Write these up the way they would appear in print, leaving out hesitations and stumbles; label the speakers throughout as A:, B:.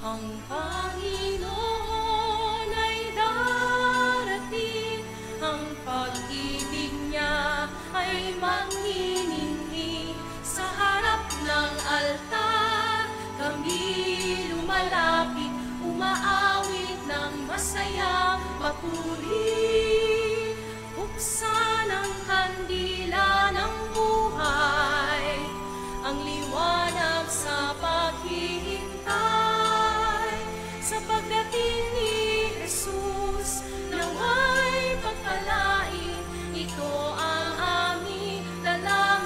A: Ang Panginoon ay darating, ang pag-ibig niya ay magniningning. Sa harap ng altar, kami lumalapit, umaawit ng masayang papuri. Buksan ang kandila ng buhay, ang liwanag sa paghihintay. Sa pagdating ni Jesus, naway pagpalain, ito ang aming dalangin.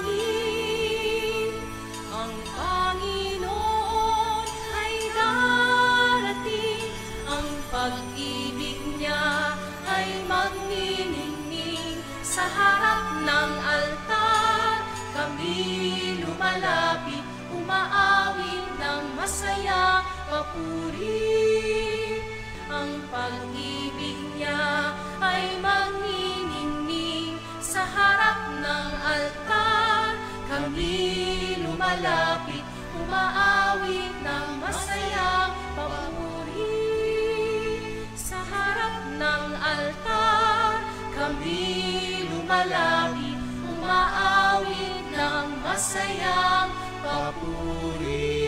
A: Ang Panginoon ay darating, ang pag-ibig niya ay magniningning. Sa harap ng altar, kami lumalapit, umaawit ng masayang papuri. Ang pag-ibig niya ay magniningning. Sa harap ng altar, kami lumalapit, umaawit ng masayang papuri. Sa harap ng altar, kami lumalapit, umaawit ng masayang papuri.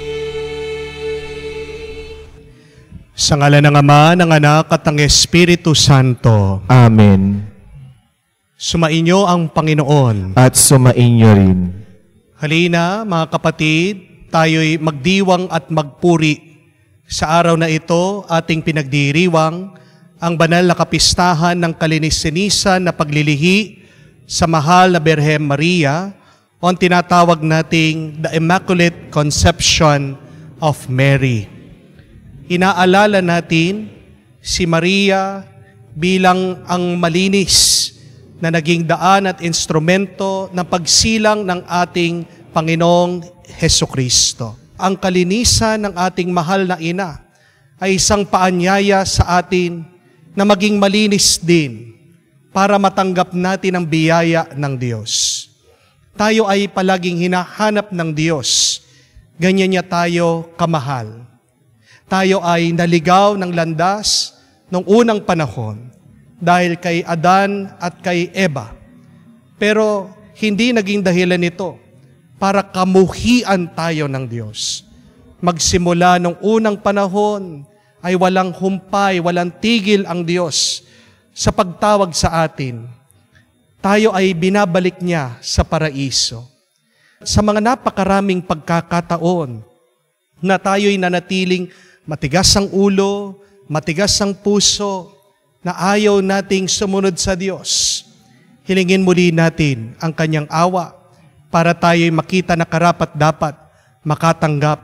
B: Sa ngalan ng Ama, ng Anak, at ng Espiritu Santo.
C: Amen.
B: Sumainyo ang Panginoon.
C: At sumainyo rin.
B: Halina, mga kapatid, tayo'y magdiwang at magpuri. Sa araw na ito, ating pinagdiriwang ang banal na kapistahan ng kalinis-sinisan na paglilihi sa mahal na Birhen Maria, o ang tinatawag nating the Immaculate Conception of Mary. Inaalala natin si Maria bilang ang malinis na naging daan at instrumento ng pagsilang ng ating Panginoong Hesukristo. Ang kalinisan ng ating mahal na ina ay isang paanyaya sa atin na maging malinis din para matanggap natin ang biyaya ng Diyos. Tayo ay palaging hinahanap ng Diyos. Ganyan niya tayo kamahal. Tayo ay naligaw ng landas noong unang panahon dahil kay Adan at kay Eva. Pero hindi naging dahilan nito para kamuhian tayo ng Diyos. Magsimula noong unang panahon ay walang humpay, walang tigil ang Diyos sa pagtawag sa atin. Tayo ay binabalik niya sa paraiso. Sa mga napakaraming pagkakataon na tayo'y nanatiling matigas ang ulo, matigas ang puso, na ayaw nating sumunod sa Diyos, hilingin muli natin ang Kanyang awa para tayo'y makita na karapat-dapat makatanggap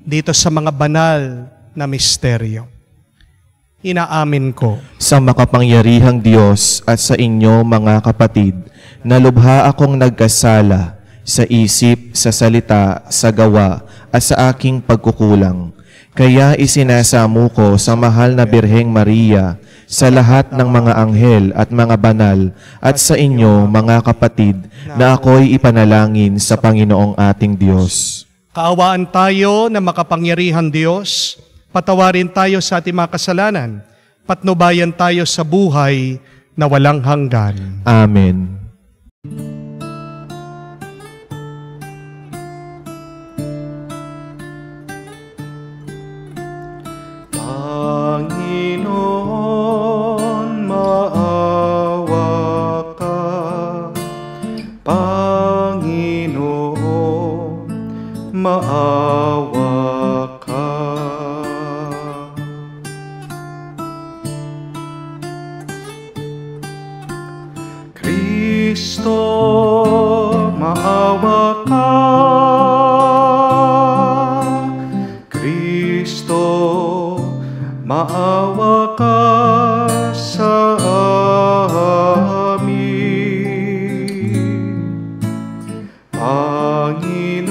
B: dito sa mga banal na misteryo. Inaamin ko
C: sa makapangyarihang Diyos at sa inyo mga kapatid, na lubha akong nagkasala sa isip, sa salita, sa gawa, at sa aking pagkukulang. Kaya isinasamo ko sa mahal na Birheng Maria, sa lahat ng mga anghel at mga banal, at sa inyo mga kapatid, na ako'y ipanalangin sa Panginoong ating Diyos.
B: Kaawaan tayo na makapangyarihang Diyos, patawarin tayo sa ating mga kasalanan, patnubayan tayo sa buhay na walang hanggan.
C: Amen.
D: Panginoon, maawa ka. Panginoon, maawa ka. Kristo, maawa ka. Kristo, maawa ka sa amin. Panginoon,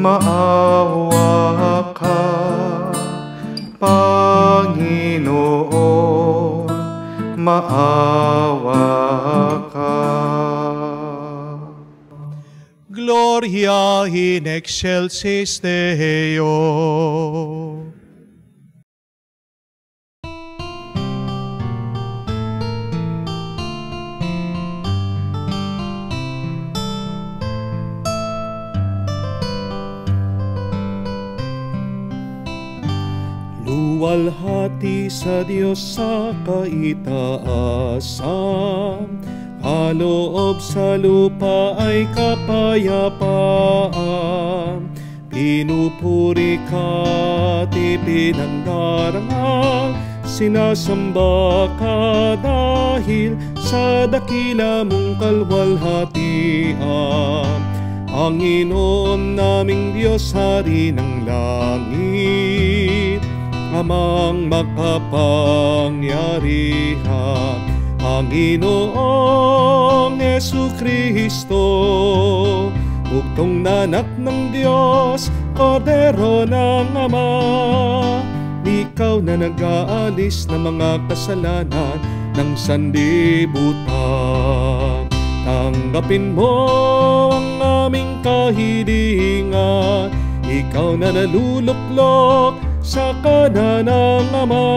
D: maawa ka. Panginoon, maawa ka.
B: Gloria in excelsis Deo.
D: Luwalhati sa Diyos sa kaitaasan, kaloob sa lupa ay kapayapaan. Pinupuri ka't ipinagdarangal, sinasamba ka dahil sa dakila mong kalwalhatian. Panginoon naming Diyos, Hari ng langit, Amang makapangyarihan, Panginoong Jesucristo, buktong na anak ng Diyos, Kordero ng Ama. Ikaw na nag-aalis ng mga kasalanan ng sanlibutan. Tanggapin mo ang aming kahilingan, ikaw na naluluklok sa kanan ng Ama.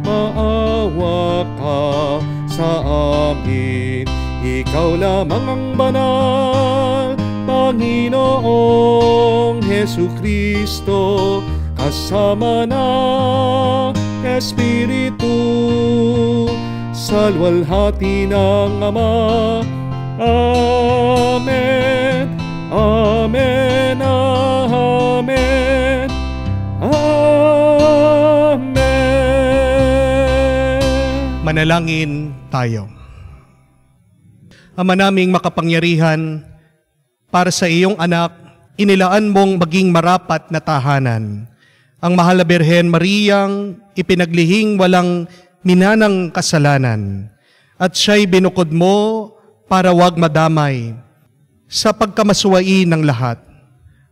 D: Maawa ka sa amin, ikaw lamang ang banal, Panginoong Jesucristo, kasama ng Espiritu, sa luwalhati ng Ama. Amen, Amen, Amen, Amen.
B: Manalangin tayo. Ama naming makapangyarihan, para sa iyong anak, inilaan mong maging marapat na tahanan ang mahal na Birhen Mariang ipinaglihing walang minanang kasalanan, at siya'y binukod mo para wag madamay sa pagkamasuwain ng lahat,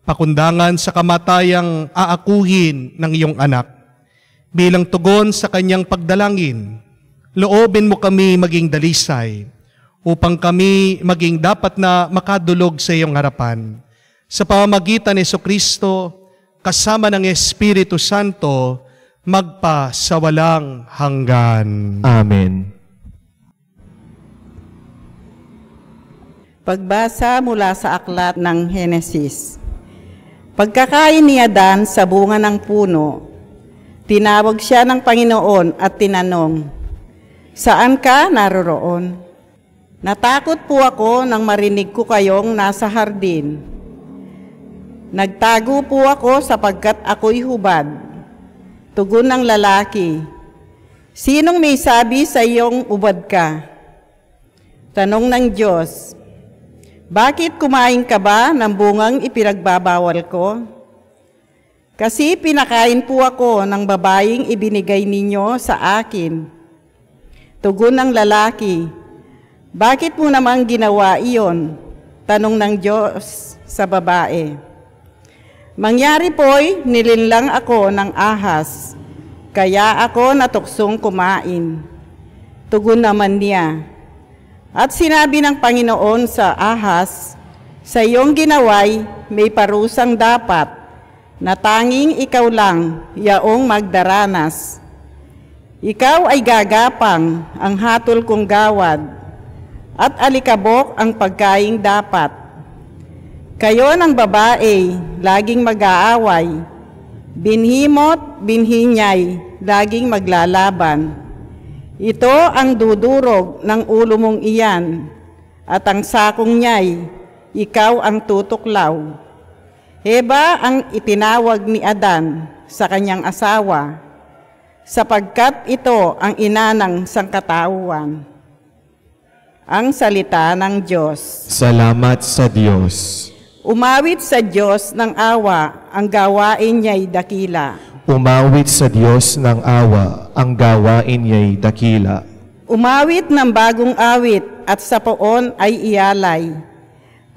B: pakundangan sa kamatayang aakuhin ng iyong anak. Bilang tugon sa kanyang pagdalangin, loobin mo kami maging dalisay upang kami maging dapat na makadulog sa iyong harapan. Sa pamamagitan ni Jesucristo, kasama ng Espiritu Santo, magpa sa walang hanggan.
C: Amen.
E: Pagbasa mula sa aklat ng Henesis. Pagkakain ni Adan sa bunga ng puno, tinawag siya ng Panginoon at tinanong, "Saan ka naroroon?" "Natakot po ako nang marinig ko kayong nasa hardin. Nagtago po ako sapagkat ako'y hubad." Tugon ng lalaki, "Sinong may sabi sa iyong ubad ka?" Tanong ng Diyos, "Bakit kumain ka ba ng bungang ipinagbabawal ko? Kasi pinakain po ako ng babaeng ibinigay ninyo sa akin." Tugon ng lalaki, "Bakit mo naman ginawa iyon?" Tanong ng Diyos sa babae, "Mangyari po'y nilinlang ako ng ahas, kaya ako natuksong kumain." Tugon naman niya, "At sinabi ng Panginoon sa ahas, sa iyong ginaway may parusang dapat, na tanging ikaw lang yaong magdaranas. Ikaw ay gagapang ang hatol kong gawad, at alikabok ang pagkaing dapat. Kayo ng babae, laging mag-aaway, binhimo't binhinyay, laging maglalaban. Ito ang dudurog ng ulo mong iyan, at ang sakong niya'y, ikaw ang tutuklaw." Heba ang itinawag ni Adan sa kanyang asawa, sapagkat ito ang ina ng sangkatauhan. Ang salita ng Diyos.
C: Salamat sa Diyos.
E: Umawit sa Diyos ng awa, ang gawain niya'y dakila.
C: Umawit sa Diyos ng awa, ang gawain niya'y dakila.
E: Umawit ng bagong awit at sa poon ay iyalay.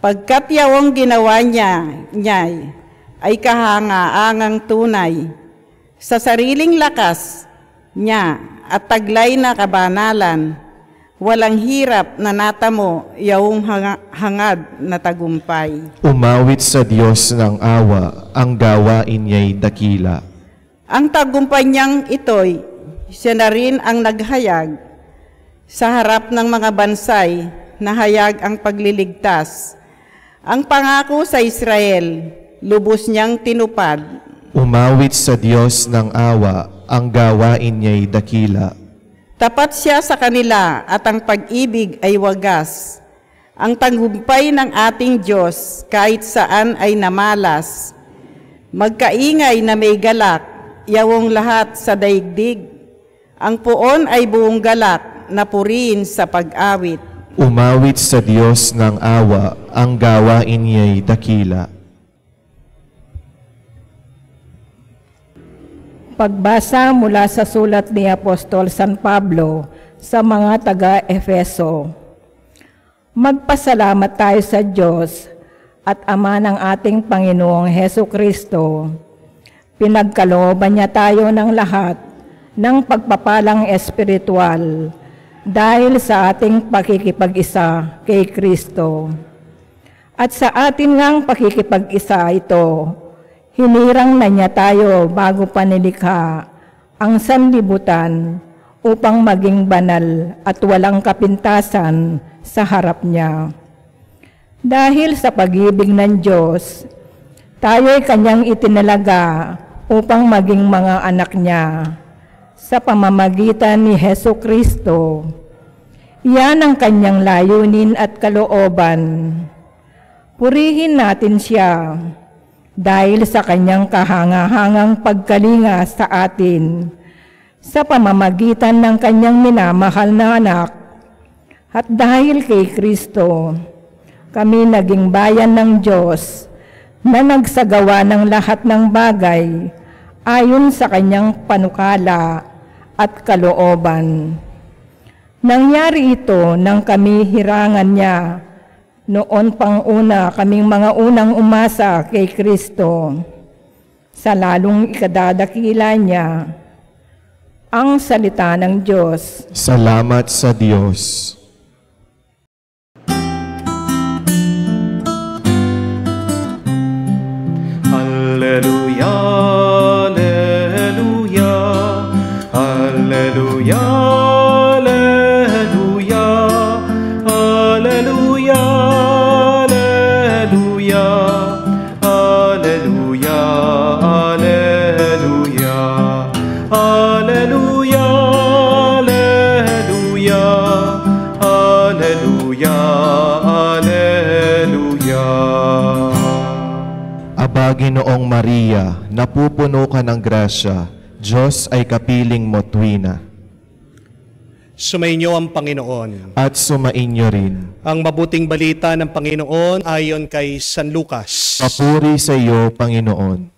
E: Pagkat yawang ginawa niya'y ay kahangaangang tunay. Sa sariling lakas niya at taglay na kabanalan, Walang hirap na natamo, yaong hangad na tagumpay.
C: Umawit sa Diyos ng awa, ang gawain niya'y dakila.
E: Ang tagumpay niyang ito'y, siya na rin ang naghayag sa harap ng mga bansay, nahayag ang pagliligtas. Ang pangako sa Israel, lubos niyang tinupad.
C: Umawit sa Diyos ng awa, ang gawain niya'y dakila.
E: Tapat siya sa kanila at ang pag-ibig ay wagas. Ang tagumpay ng ating Diyos kahit saan ay namalas. Magkaingay na may galak, yawong lahat sa daigdig. Ang puon ay buong galak na puriin sa pag-awit.
C: Umawit sa Diyos ng awa, ang gawain niya'y dakila.
F: Pagbasa mula sa sulat ni Apostol San Pablo sa mga taga-Efeso. Magpasalamat tayo sa Diyos at Ama ng ating Panginoong Hesukristo. Pinagkalooban niya tayo ng lahat ng pagpapalang espiritual dahil sa ating pakikipag-isa kay Kristo. At sa atin ngang pakikipag-isa ito, hinirang na niya tayo bago pa nilikha ang sanlibutan upang maging banal at walang kapintasan sa harap niya. Dahil sa pag-ibig ng Diyos, tayo'y kanyang itinalaga upang maging mga anak niya sa pamamagitan ni Hesukristo. Iyan ang kanyang layunin at kalooban. Purihin natin siya dahil sa kanyang kahangahangang pagkalinga sa atin sa pamamagitan ng kanyang minamahal na anak. At dahil kay Kristo, kami naging bayan ng Diyos na nagsagawa ng lahat ng bagay ayon sa kanyang panukala at kalooban. Nangyari ito nang kami hirangan niya noon pang una kaming mga unang umasa kay Kristo, sa lalong ikadadakila niya ang salita ng Diyos.
C: Salamat sa Diyos.
D: Alleluia, alleluia, alleluia, alleluia, alleluia, alleluia, alleluia, alleluia, alleluia, alleluia, alleluia.
C: Aba, Ginoong Maria, napupuno ka ng grasya, Diyos ay kapiling mo tuwina.
B: Sumainyo ang Panginoon.
C: At sumainyo rin.
B: Ang mabuting balita ng Panginoon ayon kay San Lucas.
C: Papuri sa iyo, Panginoon.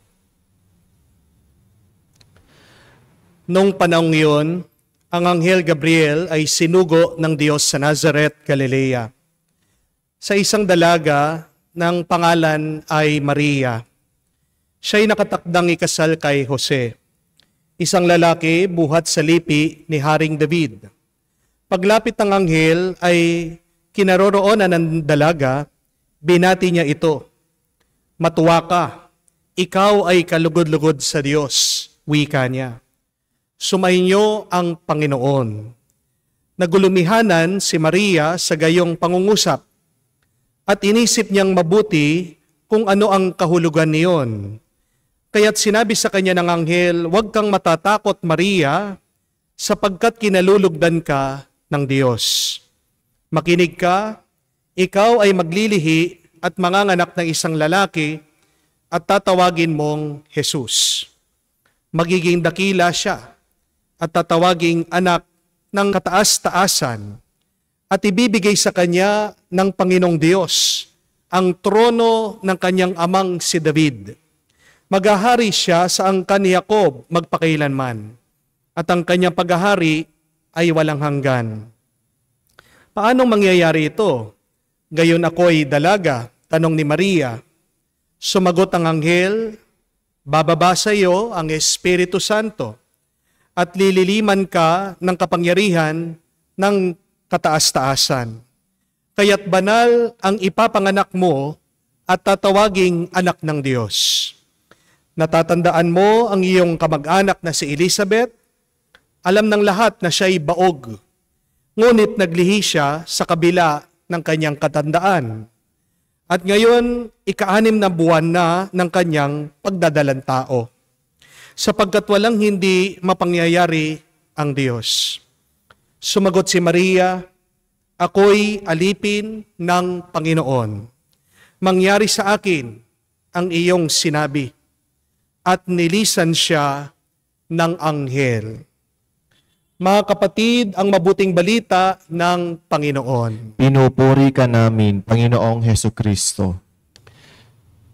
B: Noong panahong iyon, ang Anghel Gabriel ay sinugo ng Diyos sa Nazareth, Galilea, sa isang dalaga ng pangalan ay Maria. Siya'y nakatakdang ikasal kay Jose, isang lalaki buhat sa lipi ni Haring David. Paglapit ng anghel ay kinaroroonan ng dalaga, binati niya ito. Matuwa ka, ikaw ay kalugod-lugod sa Diyos, wika niya. Sumainyo ang Panginoon. Nagulumihanan si Maria sa gayong pangungusap at inisip niyang mabuti kung ano ang kahulugan niyon. Kaya't sinabi sa kanya ng anghel, "Huwag kang matatakot, Maria, sapagkat kinalulugdan ka ng Diyos. Makinig ka, ikaw ay maglilihi at manganganak ng isang lalaki at tatawagin mong Jesus. Magiging dakila siya at tatawaging anak ng kataas-taasan at ibibigay sa kanya ng Panginoong Diyos ang trono ng kanyang amang si David. Maghahari siya sa angkan ni Jacob magpakailanman, at ang kanyang paghahari ay walang hanggan." Paano mangyayari ito? "Gayon ako'y dalaga," tanong ni Maria. Sumagot ang anghel, "Bababa sa iyo ang Espiritu Santo at lililiman ka ng kapangyarihan ng kataas-taasan. Kaya't banal ang ipapanganak mo at tatawaging anak ng Diyos. Natatandaan mo ang iyong kamag-anak na si Elizabeth? Alam ng lahat na siya'y baog. Ngunit naglihi siya sa kabila ng kanyang katandaan. At ngayon, ika-6 na buwan na ng kanyang pagdadalang tao. Sapagkat walang hindi mapangyayari ang Diyos. Sumagot si Maria, ako'y alipin ng Panginoon. Mangyari sa akin ang iyong sinabi. At nilisan siya ng anghel. Mga kapatid, ang mabuting balita ng Panginoon.
C: Pinupuri ka namin, Panginoong Hesukristo.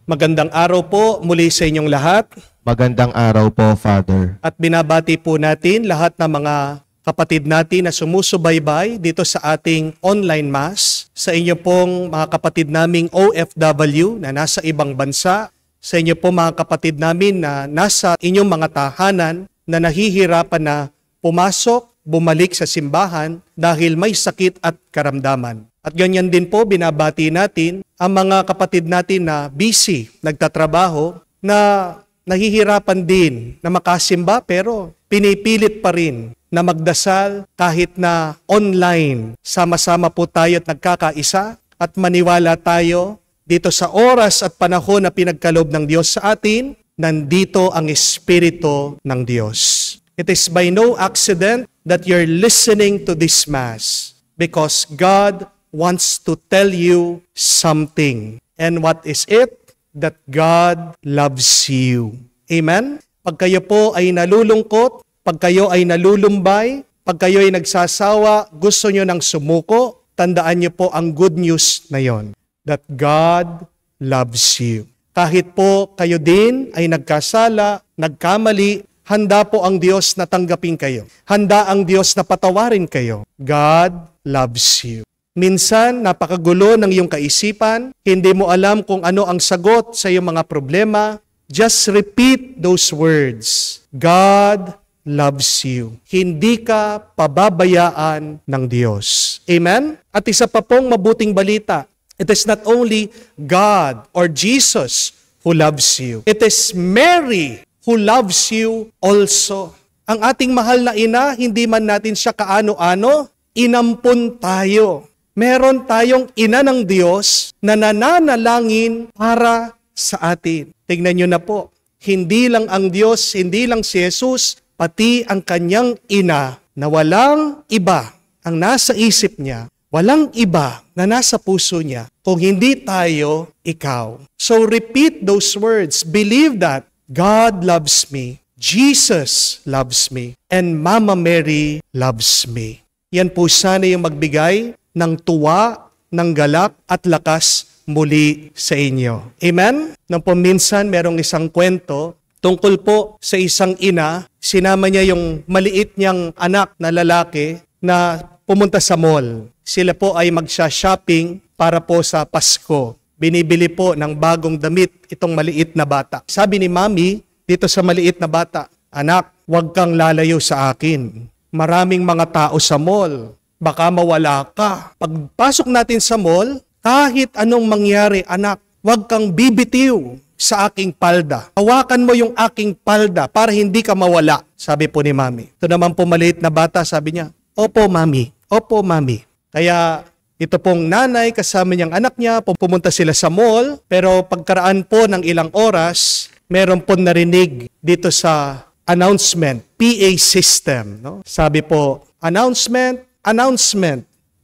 B: Magandang araw po muli sa inyong lahat.
C: Magandang araw po, Father.
B: At binabati po natin lahat ng mga kapatid natin na sumusubaybay dito sa ating online mass. Sa inyo pong mga kapatid naming OFW na nasa ibang bansa. Sa inyo po mga kapatid namin na nasa inyong mga tahanan na nahihirapan na pumasok, bumalik sa simbahan dahil may sakit at karamdaman. At ganyan din po binabati natin ang mga kapatid natin na busy, nagtatrabaho, na nahihirapan din na makasimba pero pinipilit pa rin na magdasal kahit na online. Sama-sama po tayo at nagkakaisa at maniwala tayo dito sa oras at panahon na pinagkaloob ng Diyos sa atin, nandito ang Espiritu ng Diyos. It is by no accident that you're listening to this Mass because God wants to tell you something. And what is it? That God loves you. Amen? Pag kayo po ay nalulungkot, pag kayo ay nalulumbay, pag kayo ay nagsasawa, gusto nyo ng sumuko, tandaan nyo po ang good news na yon. That God loves you. Kahit po kayo din ay nagkasala, nagkamali, handa po ang Diyos na tanggapin kayo. Handa ang Diyos na patawarin kayo. God loves you. Minsan, napakagulo ng iyong kaisipan, hindi mo alam kung ano ang sagot sa iyong mga problema. Just repeat those words. God loves you. Hindi ka pababayaan ng Diyos. Amen? At isa pa pong mabuting balita. It is not only God or Jesus who loves you. It is Mary who loves you also. Ang ating mahal na ina, hindi man natin siya kaano-ano, inampun tayo. Meron tayong ina ng Diyos na nananalangin para sa atin. Tingnan nyo na po, hindi lang ang Diyos, hindi lang si Jesus, pati ang kanyang ina na walang iba ang nasa isip niya, walang iba na nasa puso niya, kung hindi tayo, ikaw. So repeat those words, believe that God loves me, Jesus loves me, and Mama Mary loves me. Yan po sana yung magbigay ng tuwa, ng galak at lakas muli sa inyo. Amen? Nang po minsan merong isang kwento tungkol po sa isang ina, sinama niya yung maliit niyang anak na lalaki na pumunta sa mall. Sila po ay magsha-shopping para po sa Pasko. Binibili po ng bagong damit itong maliit na bata. Sabi ni Mami dito sa maliit na bata, anak, huwag kang lalayo sa akin. Maraming mga tao sa mall. Baka mawala ka. Pagpasok natin sa mall, kahit anong mangyari, anak, huwag kang bibitiw sa aking palda. Hawakan mo yung aking palda para hindi ka mawala. Sabi po ni Mami. Ito naman po maliit na bata, sabi niya, opo, Mami. Opo, Mami. Kaya ito pong nanay kasama niyang anak niya, pumunta sila sa mall, pero pagkaraan po ng ilang oras, meron po narinig dito sa announcement, PA system. No? Sabi po, announcement,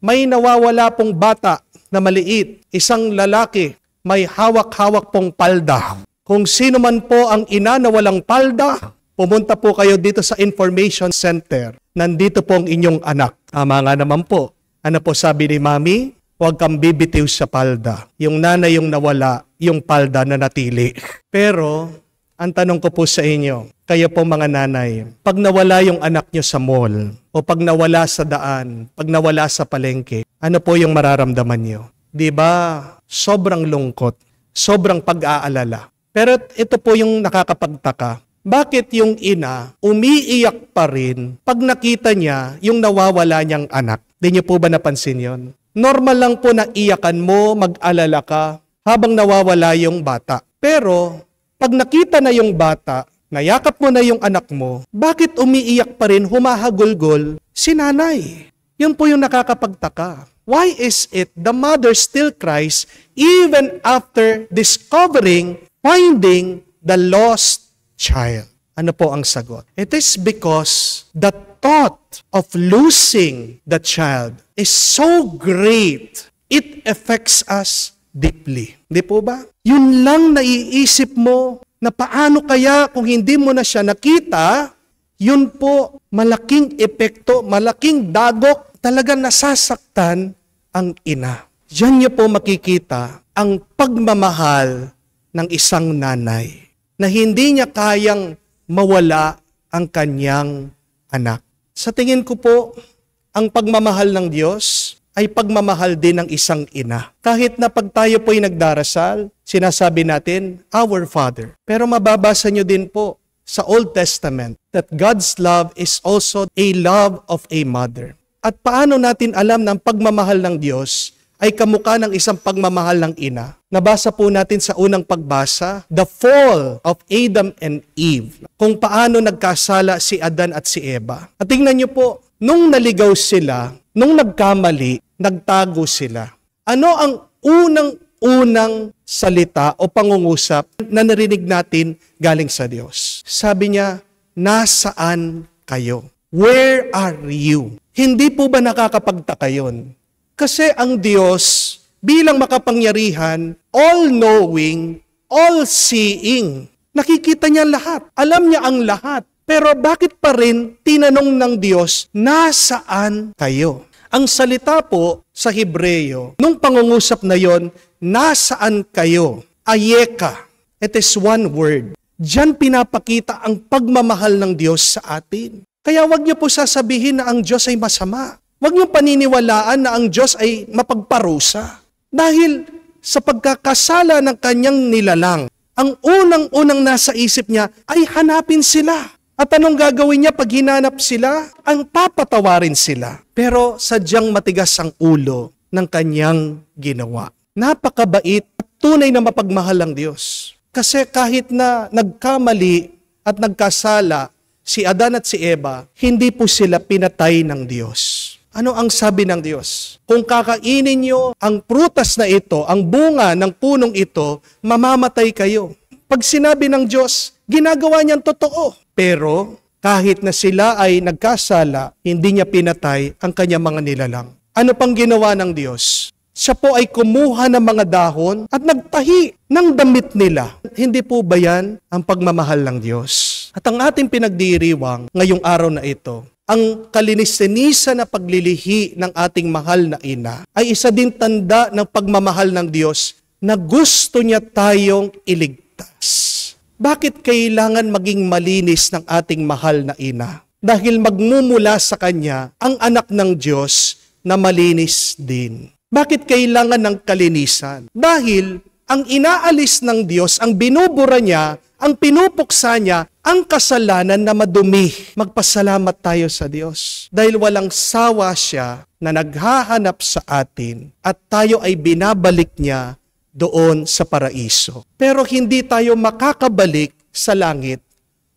B: may nawawala pong bata na maliit, isang lalaki, may hawak-hawak pong palda. Kung sino man po ang ina na walang palda, pumunta po kayo dito sa information center. Nandito po ang inyong anak. Tama nga naman po. Ano po sabi ni Mami? Huwag kang bibitiw sa palda. Yung nanay yung nawala, yung palda na natili. Pero, ang tanong ko po sa inyo, kayo po mga nanay, pag nawala yung anak nyo sa mall, o pag nawala sa daan, pag nawala sa palengke, ano po yung mararamdaman nyo? Diba? Sobrang lungkot, sobrang pag-aalala. Pero ito po yung nakakapagtaka. Bakit yung ina umiiyak pa rin pag nakita niya yung nawawala niyang anak? Di niyo po ba napansin yon? Normal lang po na iyakan mo, mag-alala ka, habang nawawala yung bata. Pero, pag nakita na yung bata, nayakap mo na yung anak mo, bakit umiiyak pa rin, humahagulgol si nanay? Yun po yung nakakapagtaka. Why is it the mother still cries even after finding the lost child? Ano po ang sagot? It is because the thought of losing the child is so great, it affects us deeply. Di po ba? Yun lang naiisip mo na paano kaya kung hindi mo na siya nakita, yun po malaking epekto, malaking dagok, talagang nasasaktan ang ina. Diyan niyo po makikita ang pagmamahal ng isang nanay na hindi niya kayang mawala ang kanyang anak. Sa tingin ko po, ang pagmamahal ng Diyos ay pagmamahal din ng isang ina. Kahit na pag tayo po'y nagdarasal, sinasabi natin, Our Father. Pero mababasa nyo din po sa Old Testament that God's love is also a love of a mother. At paano natin alam na ang pagmamahal ng Diyos ay kamukha ng isang pagmamahal ng ina? Nabasa po natin sa unang pagbasa, the fall of Adam and Eve. Kung paano nagkasala si Adan at si Eva. At tingnan niyo po, nung naligaw sila, nung nagkamali, nagtago sila. Ano ang unang salita o pangungusap na narinig natin galing sa Diyos? Sabi niya, nasaan kayo? Where are you? Hindi po ba nakakapagtaka yun? Kasi ang Diyos, bilang makapangyarihan, all-knowing, all-seeing, nakikita niya lahat. Alam niya ang lahat. Pero bakit pa rin tinanong ng Diyos, nasaan kayo? Ang salita po sa Hebreyo, nung pangungusap na yon, nasaan kayo? Ayeka. It is one word. Diyan pinapakita ang pagmamahal ng Diyos sa atin. Kaya wag niyo po sasabihin na ang Diyos ay masama. Huwag niyong paniniwalaan na ang Diyos ay mapagparusa. Dahil sa pagkakasala ng kanyang nilalang, ang unang-unang nasa isip niya ay hanapin sila. At anong gagawin niya pag hinanap sila? Ang papatawarin sila. Pero sadyang matigas ang ulo ng kanyang ginawa. Napakabait at tunay na mapagmahal ang Diyos. Kasi kahit na nagkamali at nagkasala si Adan at si Eva, hindi po sila pinatay ng Diyos. Ano ang sabi ng Diyos? Kung kakainin nyo ang prutas na ito, ang bunga ng punong ito, mamamatay kayo. Pag sinabi ng Diyos, ginagawa niyang totoo. Pero kahit na sila ay nagkasala, hindi niya pinatay ang kanyang mga nilalang. Ano pang ginawa ng Diyos? Siya po ay kumuha ng mga dahon at nagtahi ng damit nila. Hindi po ba yan ang pagmamahal ng Diyos? At ang ating pinagdiriwang ngayong araw na ito, ang kalinis-sinisa na paglilihi ng ating mahal na ina ay isa din tanda ng pagmamahal ng Diyos na gusto niya tayong iligtas. Bakit kailangan maging malinis ng ating mahal na ina? Dahil magmumula sa Kanya ang anak ng Diyos na malinis din. Bakit kailangan ng kalinisan? Dahil ang inaalis ng Diyos, ang binubura niya, ang pinupuksa niya, ang kasalanan na madumi. Magpasalamat tayo sa Diyos. Dahil walang sawa siya na naghahanap sa atin at tayo ay binabalik niya doon sa paraiso. Pero hindi tayo makakabalik sa langit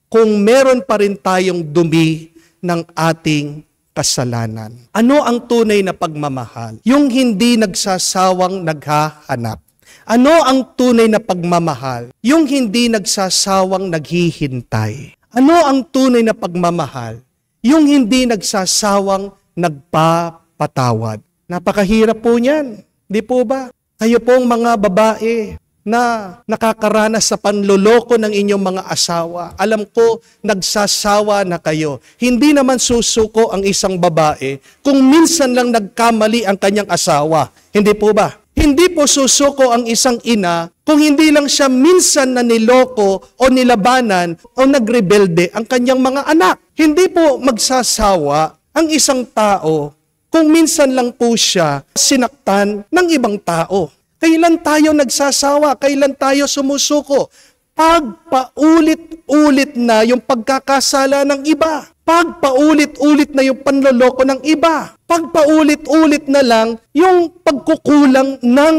B: kung meron pa rin tayong dumi ng ating kasalanan. Ano ang tunay na pagmamahal? Yung hindi nagsasawang naghahanap. Ano ang tunay na pagmamahal? Yung hindi nagsasawang naghihintay. Ano ang tunay na pagmamahal? Yung hindi nagsasawang nagpapatawad. Napakahirap po niyan. Di po ba? Kayo pong mga babae na nakakaranas sa panloloko ng inyong mga asawa. Alam ko, nagsasawa na kayo. Hindi naman susuko ang isang babae kung minsan lang nagkamali ang kanyang asawa. Hindi po ba? Hindi po susuko ang isang ina kung hindi lang siya minsan na niloko o nilabanan o nagrebelde ang kanyang mga anak. Hindi po magsasawa ang isang tao kung minsan lang po siya sinaktan ng ibang tao. Kailan tayo nagsasawa? Kailan tayo sumusuko? Pag paulit-ulit na yung pagkakasala ng iba. Pag paulit-ulit na yung panloloko ng iba. Pagpaulit-ulit na lang yung pagkukulang ng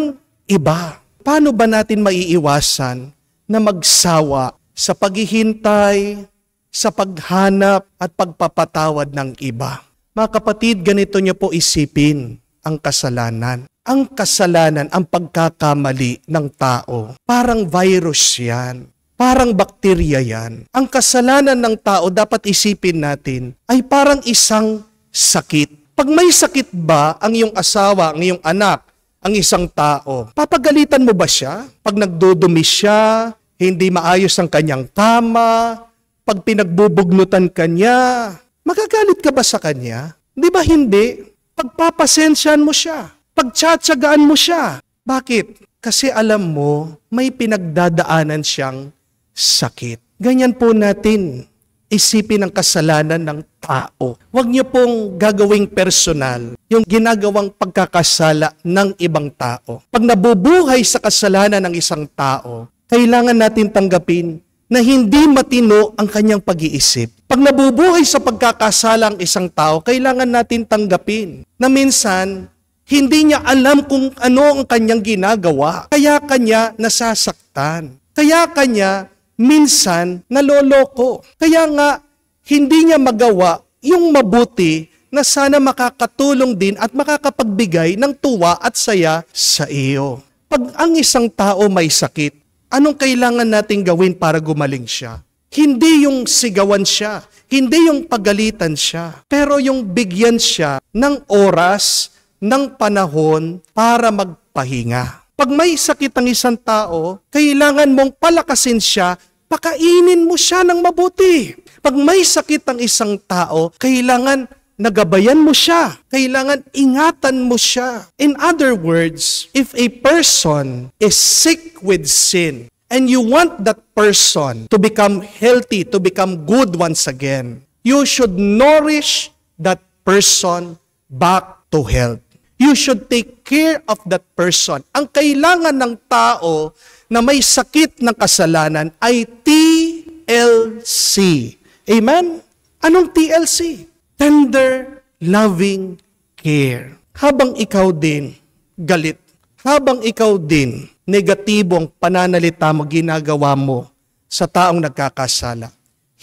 B: iba. Paano ba natin maiiwasan na magsawa sa paghihintay, sa paghanap at pagpapatawad ng iba? Mga kapatid, ganito niyo po isipin ang kasalanan. Ang kasalanan, ang pagkakamali ng tao, parang virus yan. Parang bakterya yan. Ang kasalanan ng tao, dapat isipin natin, ay parang isang sakit. Pag may sakit ba ang iyong asawa, ang iyong anak, ang isang tao, papagalitan mo ba siya? Pag nagdudumi siya, hindi maayos ang kanyang kama, pag pinagbubugnutan ka niya, magagalit ka ba sa kanya? Di ba hindi? Pagpapasensyahan mo siya. Pagtsatsagaan mo siya. Bakit? Kasi alam mo, may pinagdadaanan siyang sakit. Ganyan po natin isipin ang kasalanan ng tao. Huwag niyo pong gagawing personal yung ginagawang pagkakasala ng ibang tao. Pag nabubuhay sa kasalanan ng isang tao, kailangan natin tanggapin na hindi matino ang kanyang pag-iisip. Pag nabubuhay sa pagkakasala ang isang tao, kailangan natin tanggapin na minsan, hindi niya alam kung ano ang kanyang ginagawa. Kaya kanya nasasaktan. Kaya kanya minsan naloloko. Kaya nga, hindi niya magawa yung mabuti na sana makakatulong din at makakapagbigay ng tuwa at saya sa iyo. Pag ang isang tao may sakit, anong kailangan nating gawin para gumaling siya? Hindi yung sigawan siya, hindi yung pagalitan siya, pero yung bigyan siya ng oras, ng panahon para magpahinga. Pag may sakit ang isang tao, kailangan mong palakasin siya, pakainin mo siya ng mabuti. Pag may sakit ang isang tao, kailangan nagabayan mo siya. Kailangan ingatan mo siya. In other words, if a person is sick with sin, and you want that person to become healthy, to become good once again, you should nourish that person back to health. You should take care of that person. Ang kailangan ng tao na may sakit ng kasalanan ay TLC. Amen? Anong TLC? Tender, loving care. Habang ikaw din galit, habang ikaw din negatibong pananalita mo, ginagawa mo sa taong nagkakasala,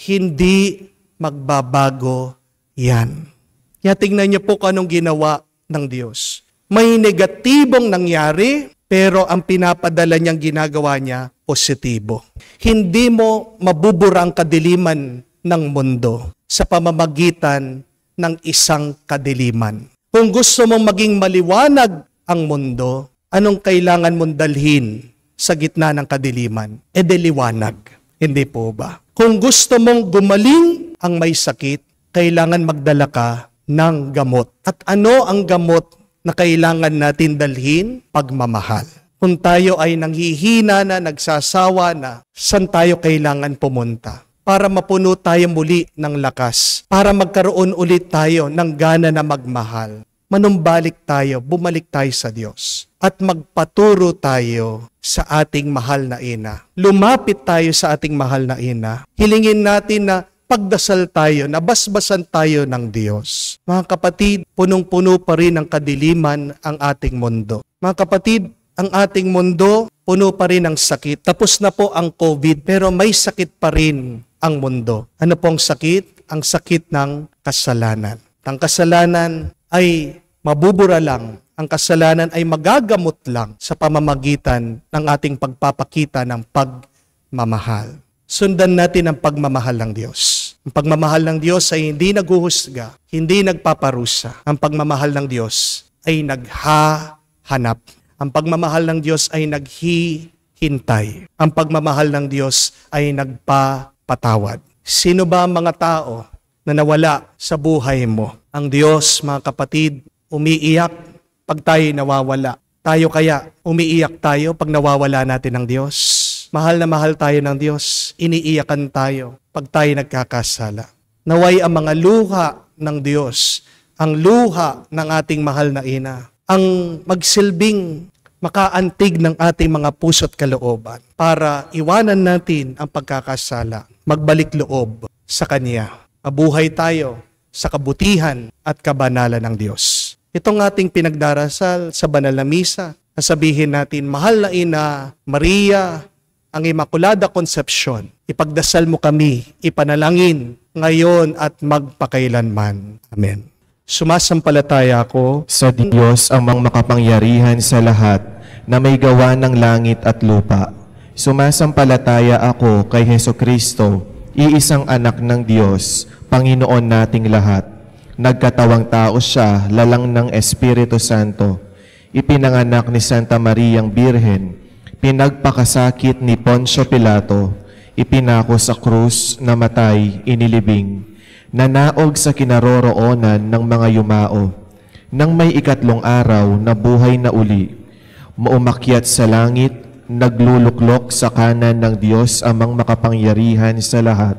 B: hindi magbabago yan. Kaya tingnan niyo po kung anong ginawa ng Diyos. May negatibong nangyari, pero ang pinapadala niyang ginagawa niya, positibo. Hindi mo mabubura ang kadiliman ng mundo sa pamamagitan ng isang kadiliman. Kung gusto mong maging maliwanag ang mundo, anong kailangan mong dalhin sa gitna ng kadiliman? E liwanag. Hindi po ba? Kung gusto mong gumaling ang may sakit, kailangan magdala ka ng gamot. At ano ang gamot na kailangan natin dalhin? Pagmamahal. Kung tayo ay nanghihina na, nagsasawa na, saan tayo kailangan pumunta? Para mapuno tayo muli ng lakas. Para magkaroon ulit tayo ng gana na magmahal. Manumbalik tayo, bumalik tayo sa Diyos. At magpaturo tayo sa ating mahal na ina. Lumapit tayo sa ating mahal na ina. Hilingin natin na pagdasal tayo, nabasbasan tayo ng Diyos. Mga kapatid, punong-puno pa rin ang kadiliman ang ating mundo. Mga kapatid, ang ating mundo, puno pa rin ang sakit. Tapos na po ang COVID, pero may sakit pa rin ang mundo. Ano pong sakit? Ang sakit ng kasalanan. Ang kasalanan ay mabubura lang. Ang kasalanan ay magagamot lang sa pamamagitan ng ating pagpapakita ng pagmamahal. Sundan natin ang pagmamahal ng Diyos. Ang pagmamahal ng Diyos ay hindi naghuhusga, hindi nagpaparusa. Ang pagmamahal ng Diyos ay naghahanap. Ang pagmamahal ng Diyos ay naghihintay. Ang pagmamahal ng Diyos ay nagpapatawad. Sino ba ang mga tao na nawala sa buhay mo? Ang Diyos, mga kapatid, umiiyak pag tayo nawawala. Tayo kaya umiiyak tayo pag nawawala natin ng Diyos? Mahal na mahal tayo ng Diyos, iniiyakan tayo pag tayo nagkakasala. Naway ang mga luha ng Diyos, ang luha ng ating mahal na ina, ang magsilbing makaantig ng ating mga puso't kalooban para iwanan natin ang pagkakasala, magbalik loob sa Kanya. Mabuhay tayo sa kabutihan at kabanalan ng Diyos. Itong ating pinagdarasal sa banal na misa, sabihin natin, mahal na Ina Maria, ang Immaculada Concepcion, ipagdasal mo kami, ipanalangin ngayon at magpakailanman. Amen. Sumasampalataya ako
C: Sa Diyos ang makapangyarihan sa lahat na may gawa ng langit at lupa. Sumasampalataya ako kay Hesukristo, iisang anak ng Diyos, Panginoon nating lahat. Nagkatawang tao siya, lalang ng Espiritu Santo. Ipinanganak ni Santa Mariang Birhen, pinagpakasakit ni Poncio Pilato, ipinako sa krus, namatay, inilibing, nanaog sa kinaroroonan ng mga yumao. Nang may ikatlong araw na buhay na uli, maumakyat sa langit, nagluluklok sa kanan ng Diyos amang makapangyarihan sa lahat.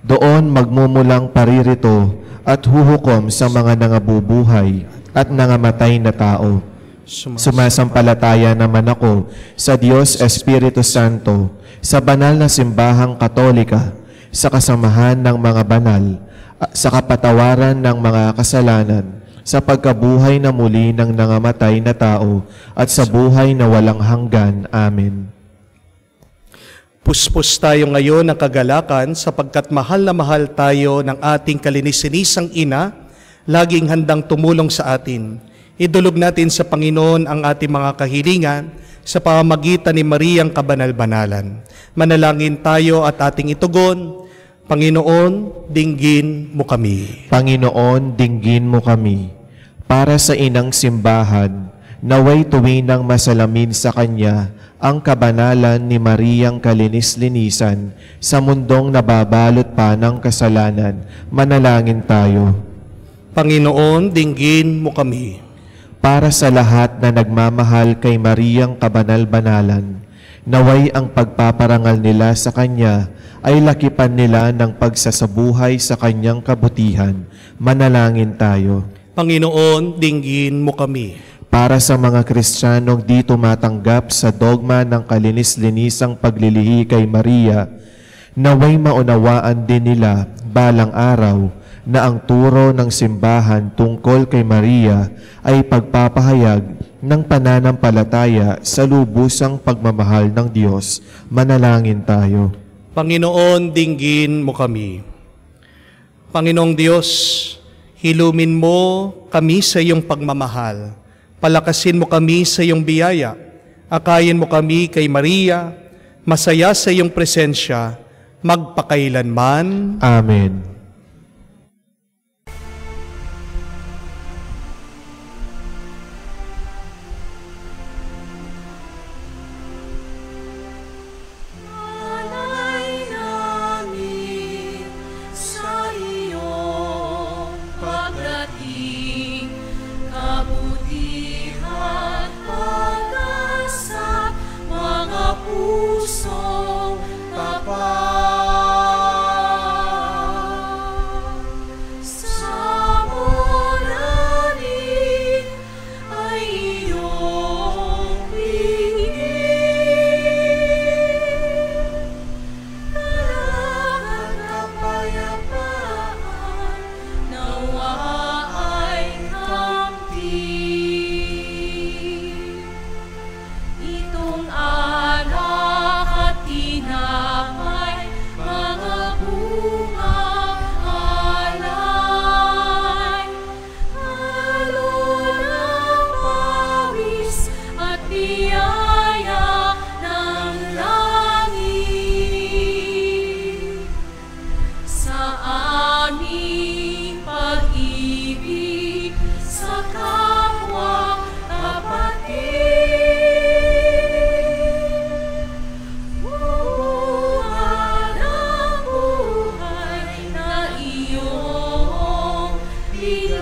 C: Doon magmumulang paririto at huhukom sa mga nangabubuhay at nangamatay na tao. Sumasampalataya naman ako sa Diyos Espiritu Santo, sa banal na simbahang Katolika, sa kasamahan ng mga banal, sa kapatawaran ng mga kasalanan, sa pagkabuhay na muli ng nangamatay na tao, at sa buhay na walang hanggan. Amen.
B: Puspos tayo ngayon ng kagalakan sapagkat mahal na mahal tayo ng ating kalinisanisang Ina, laging handang tumulong sa atin. Idulog natin sa Panginoon ang ating mga kahilingan sa pamamagitan ni Mariang Kabanal-Banalan. Manalangin tayo at ating itugon, Panginoon, dinggin mo kami.
C: Panginoon, dinggin mo kami. Para sa inang simbahan, naway tuwinang masalamin sa Kanya ang kabanalan ni Mariang kalinis-linisan sa mundong nababalot pa ng kasalanan. Manalangin tayo.
B: Panginoon, dinggin mo kami.
C: Para sa lahat na nagmamahal kay Mariang Kabanal-Banalan, naway ang pagpaparangal nila sa Kanya ay lakipan nila ng pagsasabuhay sa Kanyang kabutihan. Manalangin tayo.
B: Panginoon, dinggin mo kami.
C: Para sa mga Kristiyanong di tumatanggap sa dogma ng kalinis-linisang paglilihi kay Maria, naway maunawaan din nila balang araw na ang turo ng simbahan tungkol kay Maria ay pagpapahayag ng pananampalataya sa lubusang pagmamahal ng Diyos. Manalangin tayo.
B: Panginoon, dinggin mo kami. Panginoong Diyos, hilumin mo kami sa iyong pagmamahal. Palakasin mo kami sa iyong biyaya. Akayin mo kami kay Maria, masaya sa iyong presensya, magpakailanman.
C: Amen.
A: Alay namin sa iyong pagdating, kabutihan, pag-asa, mga pusong tapat. Sa mulanin ay iyong pingin, at kapayapaan nawa ay kamtin. Itong alak at tinapay, mga bungang alay, halo ng pawis at biyaya ng langit. Sa aming pag-ibig sa kapwa kapatid, buwan ang buhay na iyong bigay.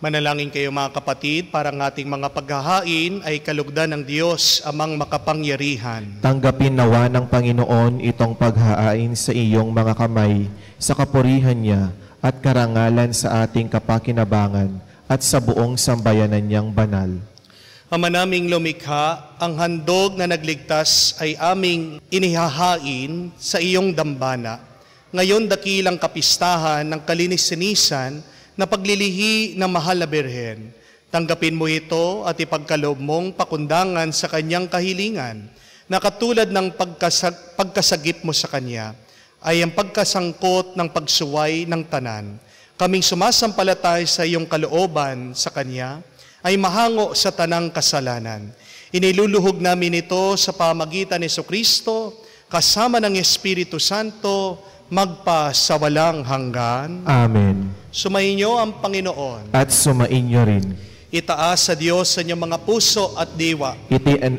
B: Manalangin kayo mga kapatid, para ang ating mga paghahain ay kalugdan ng Diyos amang makapangyarihan.
C: Tanggapin nawa ng Panginoon itong paghahain sa iyong mga kamay, sa kapurihan niya at karangalan sa ating kapakinabangan at sa buong sambayanan niyang banal.
B: Ama naming lumikha, ang handog na nagligtas ay aming inihahain sa iyong dambana. Ngayon dakilang kapistahan ng kalinis-sinisan na paglilihi ng mahal na Birhen. Tanggapin mo ito at ipagkaloob mong pakundangan sa kanyang kahilingan na katulad ng pagkasagip mo sa kanya ay ang pagkasangkot ng pagsuway ng tanan. Kaming sumasampalatay sa iyong kalooban sa kanya ay mahango sa tanang kasalanan. Iniluluhog namin ito sa pamagitan ni Jesucristo kasama ng Espiritu Santo magpa sa walang hanggan.
C: Amen.
B: Sumainyo ang Panginoon.
C: At sumainyo rin.
B: Itaas sa Diyos sa inyong mga puso at diwa.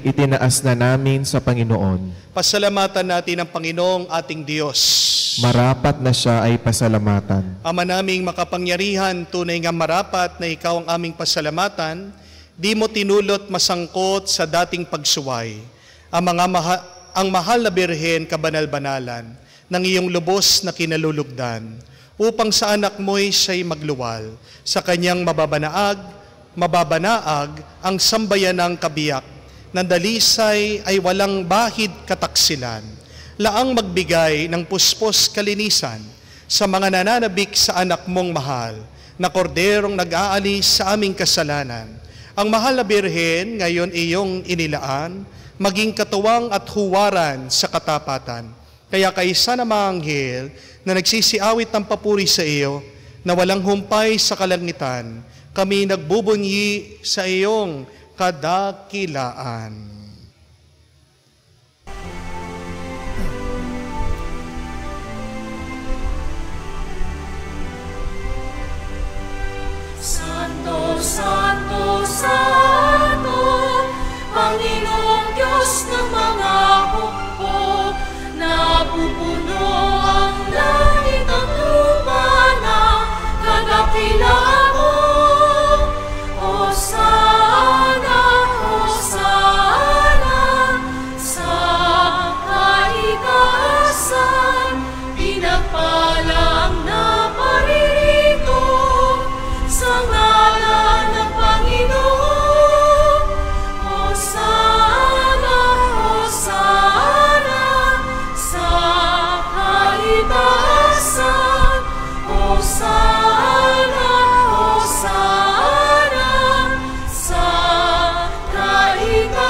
C: Itinaas na namin sa Panginoon.
B: Pasalamatan natin ang Panginoong ating Diyos.
C: Marapat na siya ay pasalamatan.
B: Ama naming makapangyarihan, tunay nga marapat na ikaw ang aming pasalamatan, di mo tinulot masangkot sa dating pagsuway. Ang mahal na Birhen kabanal-banalan ng iyong lubos na kinalulugdan, upang sa anak mo'y siya'y magluwal, sa kanyang mababanaag ang sambayanang kabiyak, na dalisay ay walang bahid kataksilan, laang magbigay ng puspos kalinisan sa mga nananabik sa anak mong mahal, na korderong nag-aalis sa aming kasalanan. Ang mahal na Birhen ngayon iyong inilaan, maging katuwang at huwaran sa katapatan. Kaya kaisa na mga anghel na nagsisiawit ng papuri sa iyo, na walang humpay sa kalangitan, kami nagbubunyi sa iyong kadakilaan.
A: Santo, Santo, Santo, Panginoong Diyos ng mga hukbo, napupuno ang langit at lupa ng kadakilaan mo. Hosana, Hosana, sa kaitaasan, pinagpala ang naparirito sa ngalan ng Panginoon. Hosana, Hosana, sa kaitaasan. Hosana, Hosana, sa kaitaasan.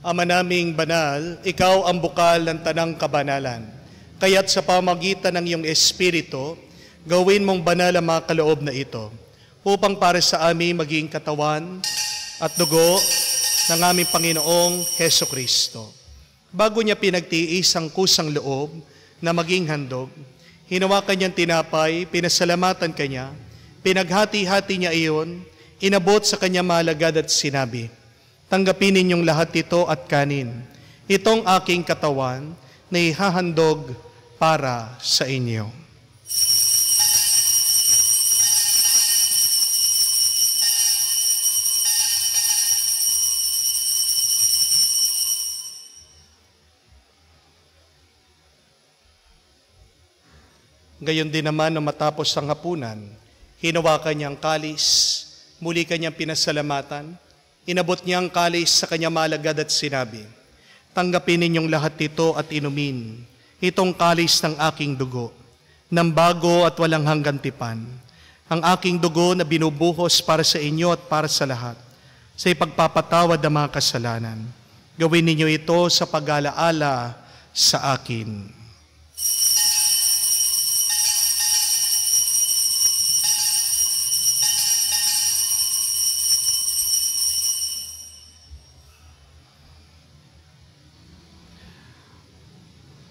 B: Ama naming banal, ikaw ang bukal ng tanang kabanalan. Kaya't sa pamagitan ng iyong Espiritu, gawin mong banal ang mga kaloob na ito, upang para sa amin maging katawan at dugo ng aming Panginoong Heso Kristo. Bago niya pinagtiis ang kusang loob na maging handog, hinawakan niyang tinapay, pinasalamatan kanya, pinaghati-hati niya iyon, inabot sa kanya malagad at sinabi, tanggapin ninyong lahat ito at kanin. Itong aking katawan na ihahandog para sa inyo. Gayon din naman na matapos ang hapunan, hinawakan niya ang kalis, muli kanyang pinasalamatan, inabot niya ang kalis sa kanya malagad at sinabi, tanggapin ninyong lahat ito at inumin, itong kalis ng aking dugo, ng bago at walang hanggang tipan, ang aking dugo na binubuhos para sa inyo at para sa lahat, sa ipagpapatawad ng mga kasalanan. Gawin ninyo ito sa pag-alaala sa akin.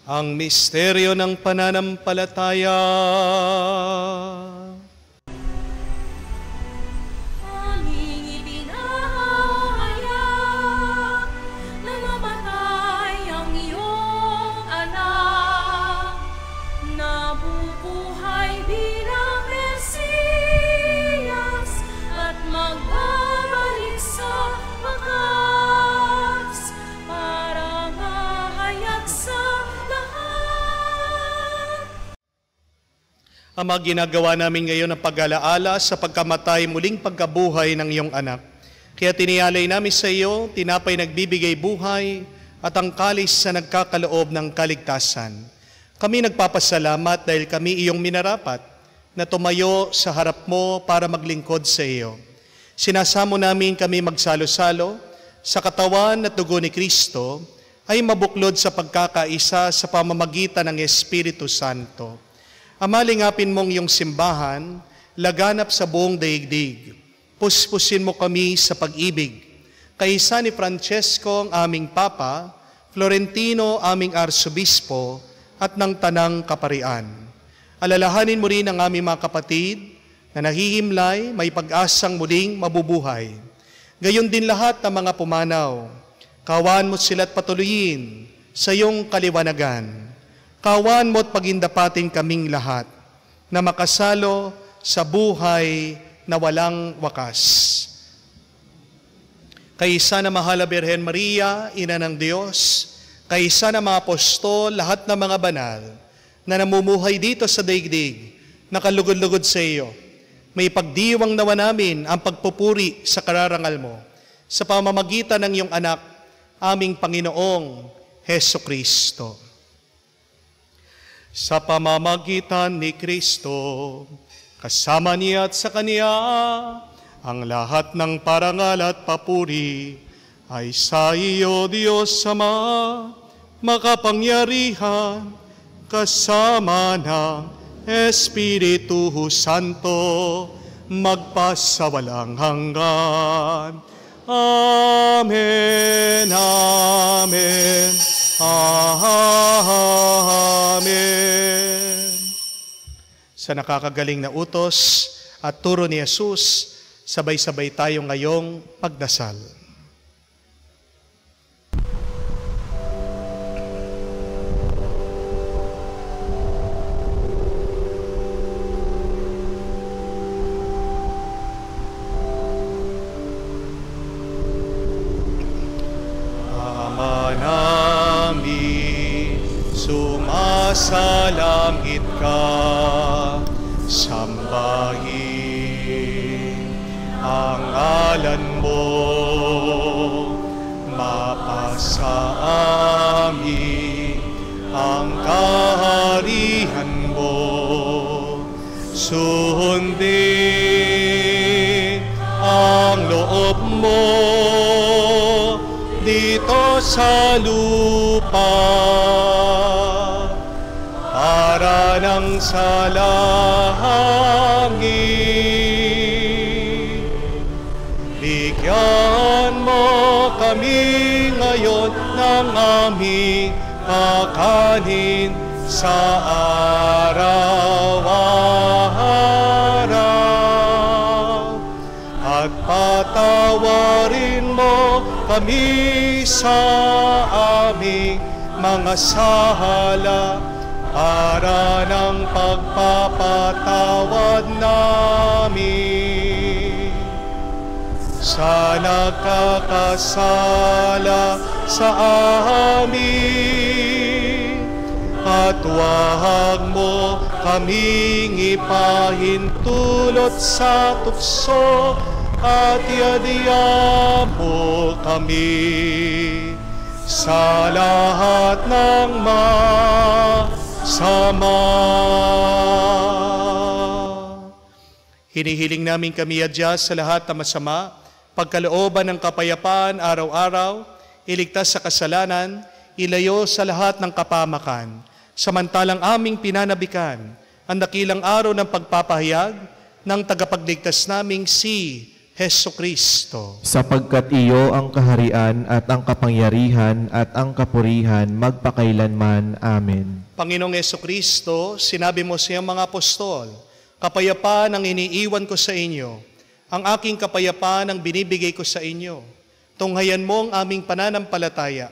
B: Ang misteryo ng pananampalataya.
A: Aming ibinahayag na namatay ang iyong anak, nabubuhay bilang Mesiyas at magbabalik sa wakas para mahayag sa lahat.
B: Ama, ginagawa namin ngayon ang pag-alaala sa pagkamatay muling pagkabuhay ng iyong anak. Kaya tinialay namin sa iyo, tinapay nagbibigay buhay at ang kalis na nagkakaloob ng kaligtasan. Kami nagpapasalamat dahil kami iyong minarapat na tumayo sa harap mo para maglingkod sa iyo. Sinasamo namin kami magsalo-salo sa katawan at dugo ni Kristo ay mabuklod sa pagkakaisa sa pamamagitan ng Espiritu Santo. Ama, lingapin mong iyong simbahan, laganap sa buong daigdig. Puspusin mo kami sa pag-ibig. Kaisa ni Francesco, ang aming Papa, Florentino, aming Arsobispo, at ng Tanang Kaparian. Alalahanin mo rin ang aming mga kapatid na nahihimlay, may pag-asang muling mabubuhay. Gayon din lahat ng mga pumanaw. Kawan mo sila't patuloyin sa iyong kaliwanagan. Kawan mo at pagindapatin kaming lahat na makasalo sa buhay na walang wakas. Kaisa na Mahal na Birhen Maria, Ina ng Diyos, kaisa na mga apostol, lahat ng mga banal na namumuhay dito sa daigdig, nakalugod-lugod sa iyo, may pagdiwang nawa namin ang pagpupuri sa kararangal mo sa pamamagitan ng iyong anak, aming Panginoong Heso Kristo. Sa pamamagitan ni Kristo, kasama niya at sa Kanya, ang lahat ng parangal at papuri ay sa iyo, Diyos Ama, makapangyarihan, kasama ng Espiritu Santo, magpasawalang hanggan. Amen, amen, amen. Sa nakakagaling na utos at turo ni Jesus, sabay-sabay tayo ngayong pagdasal. Sa langit ka, sambahin ang ngalan mo, mapasa amin ang kaharian mo, sundin ang loob mo dito sa lupa para nang sa langit. Bigyan mo kami ngayon ng aming kakanin sa araw-araw, at patawarin mo kami sa aming mga sala para ng pagpapatawad namin sa nakakasala sa amin, at huwag mo kaming ipahintulot sa tukso, at iadya mo kami sa lahat ng sama. Hinihiling namin kami adya sa lahat ng masama, pagkalooban ng kapayapaan araw-araw, iligtas sa kasalanan, ilayo sa lahat ng kapamakan, samantalang aming pinanabikan ang dakilang araw ng pagpapahayag ng tagapagligtas naming si Heso Kristo.
C: Sapagkat iyo ang kaharian at ang kapangyarihan at ang kapurihan magpakailanman. Amen.
B: Panginoong Heso Kristo, sinabi mo sa iyong mga apostol, kapayapaan ang iniiwan ko sa inyo, ang aking kapayapaan ang binibigay ko sa inyo. Tunghayan mo ang aming pananampalataya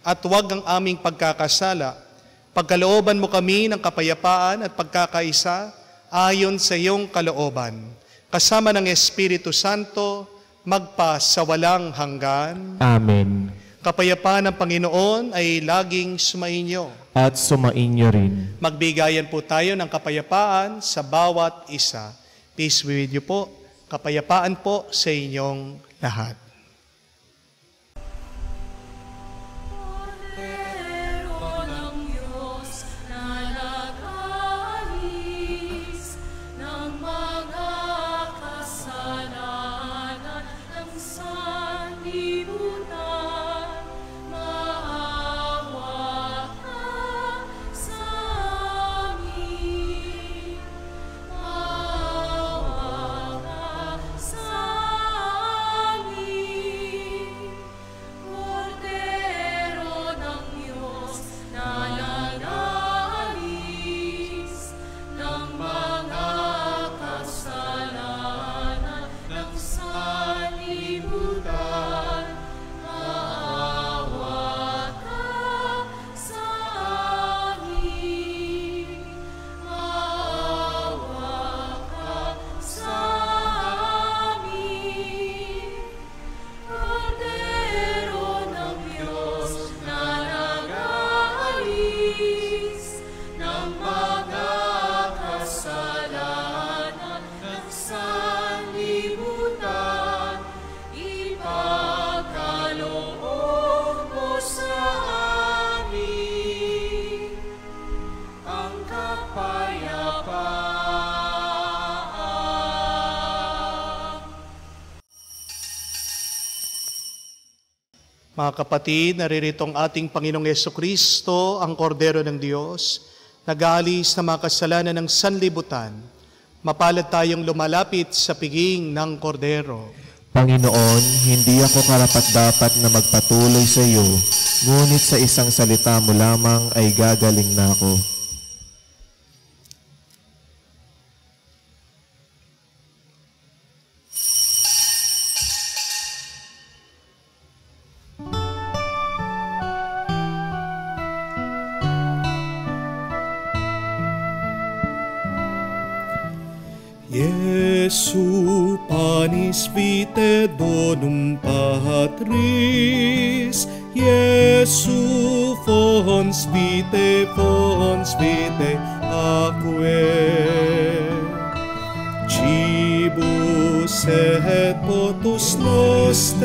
B: at huwag ang aming pagkakasala. Pagkalooban mo kami ng kapayapaan at pagkakaisa ayon sa iyong kalooban. Kasama ng Espiritu Santo, magpa sa walang hanggan.
C: Amen.
B: Kapayapaan ng Panginoon ay laging sumainyo.
C: At sumainyo rin.
B: Magbigayan po tayo ng kapayapaan sa bawat isa. Peace be with you po. Kapayapaan po sa inyong lahat.
A: Cordero ng Diyos na nag-alis ng mga kasalanan ng sanlibutan, maawa ka sa amin. Maawa ka sa amin. Cordero ng Diyos na nag-alis ng mga kasalanan ng sanlibutan, maawa ka sa amin. Maawa ka sa amin. Cordero ng Diyos na nag-alis ng mga kasalanan ng sanlibutan, ipagkaloob mo sa amin ang kapayapaan.
B: Mga kapatid, naririto ang ating Panginoong Jesucristo, ang Kordero ng Diyos, nag-aalis ng mga kasalanan ng sanlibutan. Mapalad tayong lumalapit sa piging ng Kordero.
C: Panginoon, hindi ako karapat-dapat na magpatuloy sa iyo, ngunit sa isang salita mo lamang ay gagaling na ako.
G: Jesu panis vitae donum Patris, Jesu fons vitae aquae. Cibus et potus noster,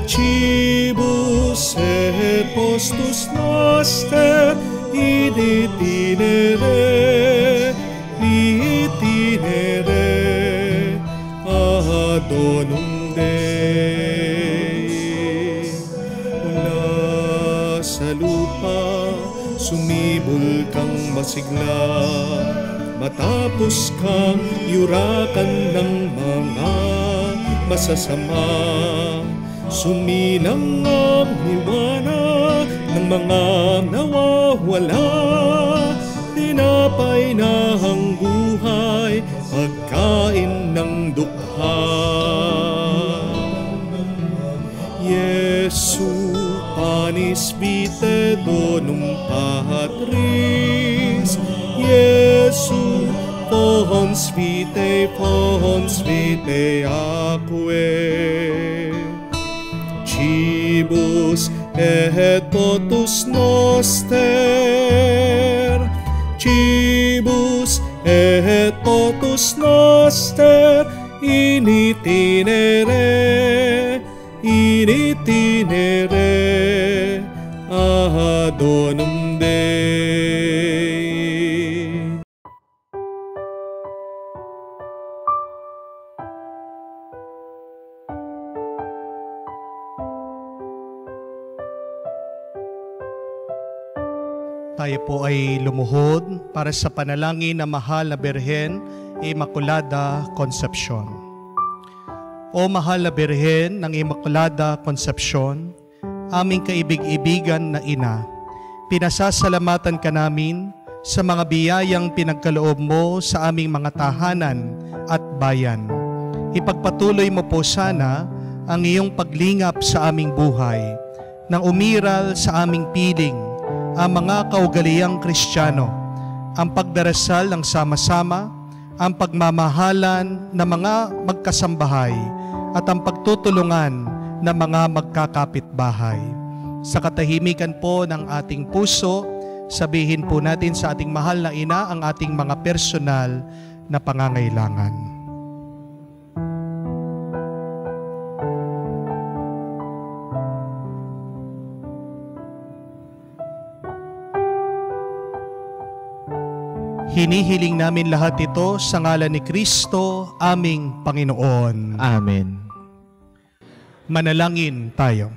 G: cibus et postus noster, in itinere ad donum Dei. Mula sa lupa, sumibol kang masigla, matapos kang yurakan ng mga masasama. Suminang ang liwanag ng mga nawawala, tinapay na ang buhay, pagkain ng dukha. Jesu panis vitae donum Patris, Jesu fons vitae aquae. Cibus et potus noster, cibus et potus noster, in itinere ad donum Dei.
B: Tayo po ay lumuhod para sa panalangin ng Mahal na Birhen Immaculada Concepcion. O Mahal na Birhen ng Immaculada Concepcion, aming kaibig-ibigan na ina, pinasasalamatan ka namin sa mga biyayang pinagkaloob mo sa aming mga tahanan at bayan. Ipagpatuloy mo po sana ang iyong paglingap sa aming buhay, nang umiral sa aming piling ang mga kaugaliang Kristiyano, ang pagdarasal ng sama-sama, ang pagmamahalan ng mga magkasambahay, at ang pagtutulungan na mga magkakapitbahay. Sa katahimikan po ng ating puso, sabihin po natin sa ating mahal na ina ang ating mga personal na pangangailangan. Hinihiling namin lahat ito sa ngalan ni Kristo, aming Panginoon.
C: Amen.
B: Manalangin tayo.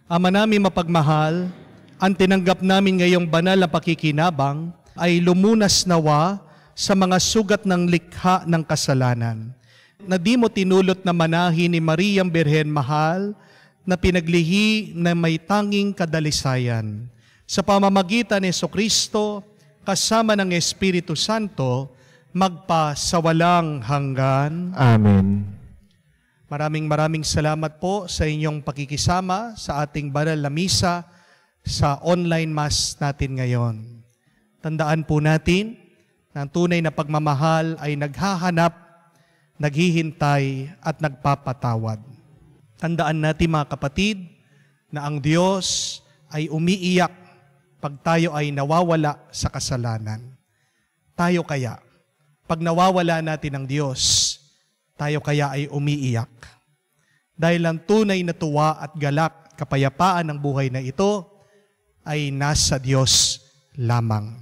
B: Ama namin mapagmahal, ang tinanggap namin ngayong banal na pakikinabang ay lumunas nawa sa mga sugat ng likha ng kasalanan, na di mo tinulot na manahin ni Mariang Birhen Mahal na pinaglihi na may tanging kadalisayan. Sa pamamagitan ni Jesucristo, kasama ng Espiritu Santo, magpa sa walang hanggan.
C: Amen.
B: Maraming salamat po sa inyong pakikisama sa ating banal na misa sa online mass natin ngayon. Tandaan po natin na ang tunay na pagmamahal ay naghahanap, naghihintay at nagpapatawad. Tandaan natin mga kapatid na ang Diyos ay umiiyak pag tayo ay nawawala sa kasalanan. Tayo kaya, pag nawawala natin ang Diyos, tayo kaya ay umiiyak. Dahil ang tunay na tuwa at galak, kapayapaan ng buhay na ito ay nasa Diyos lamang.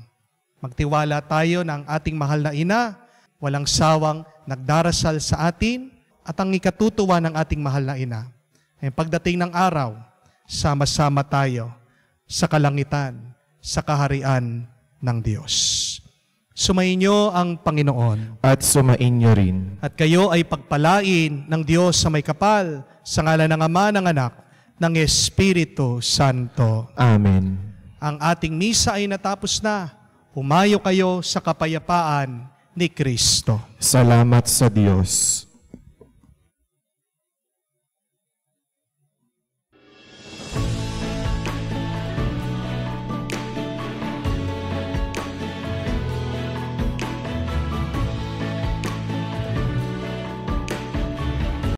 B: Magtiwala tayo ng ating mahal na ina, walang sawang nagdarasal sa atin, at ang ikatutuwa ng ating mahal na ina ay pagdating ng araw, sama-sama tayo sa kalangitan, sa kaharian ng Diyos. Sumayin niyo ang Panginoon.
C: At sumain niyo rin.
B: At kayo ay pagpalain ng Diyos sa may kapal, sa ngalan ng Ama, ng Anak, ng Espiritu Santo.
C: Amen.
B: Ang ating misa ay natapos na. Humayo kayo sa kapayapaan ni Kristo.
C: Salamat sa Diyos.